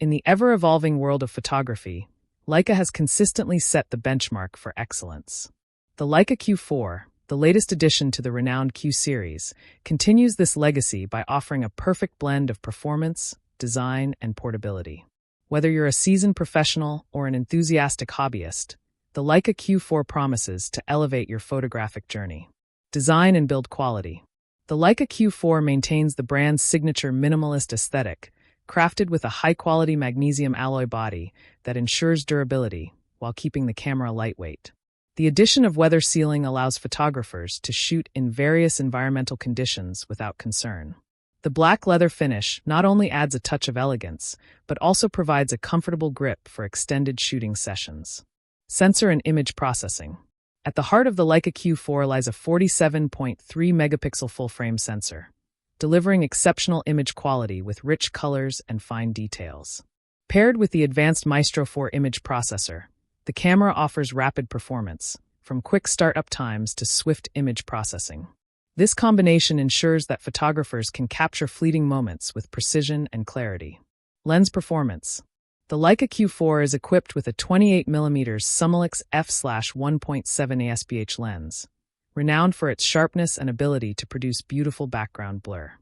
In the ever-evolving world of photography, Leica has consistently set the benchmark for excellence. The Leica Q4, the latest addition to the renowned Q series, continues this legacy by offering a perfect blend of performance, design, and portability. Whether you're a seasoned professional or an enthusiastic hobbyist, the Leica Q4 promises to elevate your photographic journey. Design and build quality. The Leica Q4 maintains the brand's signature minimalist aesthetic, crafted with a high-quality magnesium alloy body that ensures durability while keeping the camera lightweight. The addition of weather sealing allows photographers to shoot in various environmental conditions without concern. The black leather finish not only adds a touch of elegance, but also provides a comfortable grip for extended shooting sessions. Sensor and image processing. At the heart of the Leica Q4 lies a 47.3-megapixel full-frame sensor, delivering exceptional image quality with rich colors and fine details. Paired with the advanced Maestro 4 image processor, the camera offers rapid performance, from quick startup times to swift image processing. This combination ensures that photographers can capture fleeting moments with precision and clarity. Lens performance. The Leica Q4 is equipped with a 28mm Summilux f/1.7 ASBH lens, renowned for its sharpness and ability to produce beautiful background blur.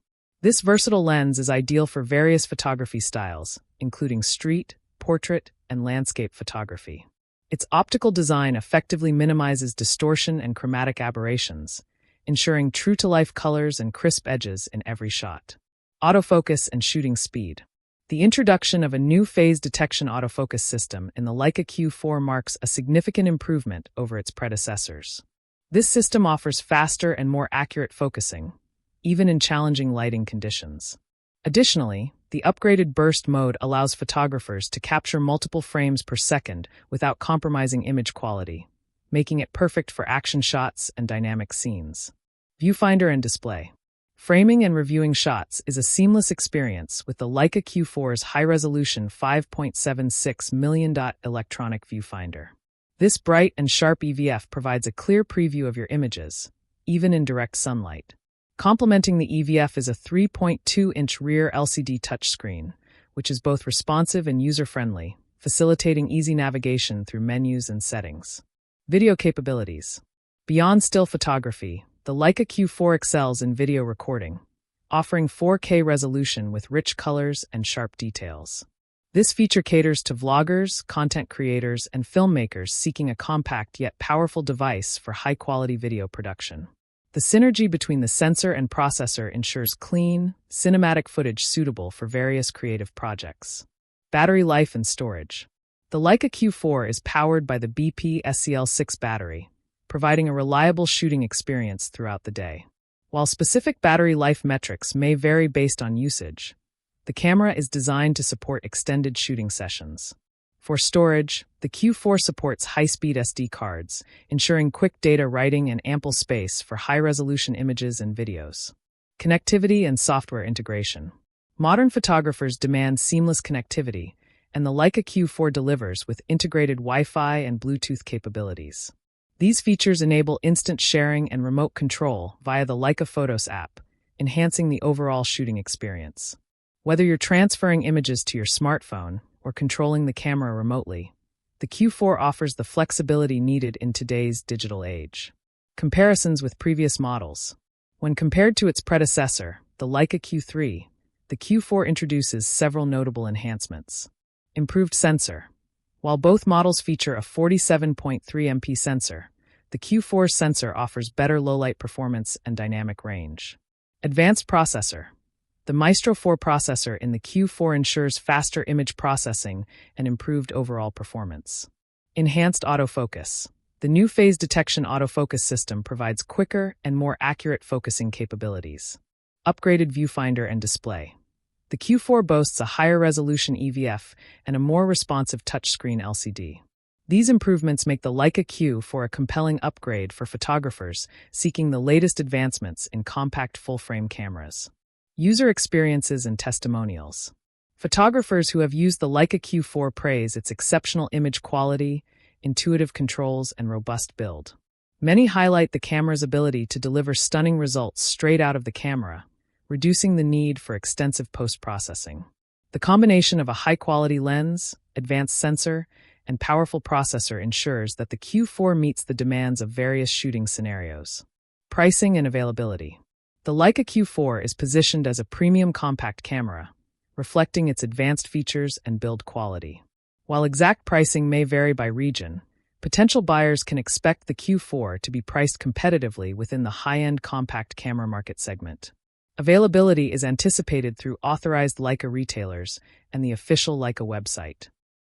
This versatile lens is ideal for various photography styles, including street, portrait, and landscape photography. Its optical design effectively minimizes distortion and chromatic aberrations, ensuring true-to-life colors and crisp edges in every shot. Autofocus and shooting speed. The introduction of a new phase detection autofocus system in the Leica Q4 marks a significant improvement over its predecessors. This system offers faster and more accurate focusing, even in challenging lighting conditions. Additionally, the upgraded burst mode allows photographers to capture multiple frames per second without compromising image quality, making it perfect for action shots and dynamic scenes. Viewfinder and display. Framing and reviewing shots is a seamless experience with the Leica Q4's high-resolution 5.76 million dot electronic viewfinder. This bright and sharp EVF provides a clear preview of your images, even in direct sunlight. Complementing the EVF is a 3.2-inch rear LCD touchscreen, which is both responsive and user-friendly, facilitating easy navigation through menus and settings. Video capabilities. Beyond still photography, the Leica Q4 excels in video recording, offering 4K resolution with rich colors and sharp details. This feature caters to vloggers, content creators, and filmmakers seeking a compact yet powerful device for high-quality video production. The synergy between the sensor and processor ensures clean, cinematic footage suitable for various creative projects. Battery life and storage. The Leica Q4 is powered by the BP SCL6 battery, providing a reliable shooting experience throughout the day. While specific battery life metrics may vary based on usage, the camera is designed to support extended shooting sessions. For storage, the Q4 supports high-speed SD cards, ensuring quick data writing and ample space for high-resolution images and videos. Connectivity and software integration. Modern photographers demand seamless connectivity, and the Leica Q4 delivers with integrated Wi-Fi and Bluetooth capabilities. These features enable instant sharing and remote control via the Leica Photos app, enhancing the overall shooting experience. Whether you're transferring images to your smartphone or controlling the camera remotely, the Q4 offers the flexibility needed in today's digital age. Comparisons with previous models. When compared to its predecessor, the Leica Q3, the Q4 introduces several notable enhancements. Improved sensor. While both models feature a 47.3 MP sensor, the Q4 sensor offers better low-light performance and dynamic range. Advanced processor. The Maestro 4 processor in the Q4 ensures faster image processing and improved overall performance. Enhanced autofocus. The new phase detection autofocus system provides quicker and more accurate focusing capabilities. Upgraded viewfinder and display. The Q4 boasts a higher resolution EVF and a more responsive touchscreen LCD. These improvements make the Leica Q4 a compelling upgrade for photographers seeking the latest advancements in compact full-frame cameras. User experiences and testimonials. Photographers who have used the Leica Q4 praise its exceptional image quality, intuitive controls, and robust build. Many highlight the camera's ability to deliver stunning results straight out of the camera, reducing the need for extensive post-processing. The combination of a high-quality lens, advanced sensor, and powerful processor ensures that the Q4 meets the demands of various shooting scenarios. Pricing and availability. The Leica Q4 is positioned as a premium compact camera, reflecting its advanced features and build quality. While exact pricing may vary by region, potential buyers can expect the Q4 to be priced competitively within the high-end compact camera market segment. Availability is anticipated through authorized Leica retailers and the official Leica website.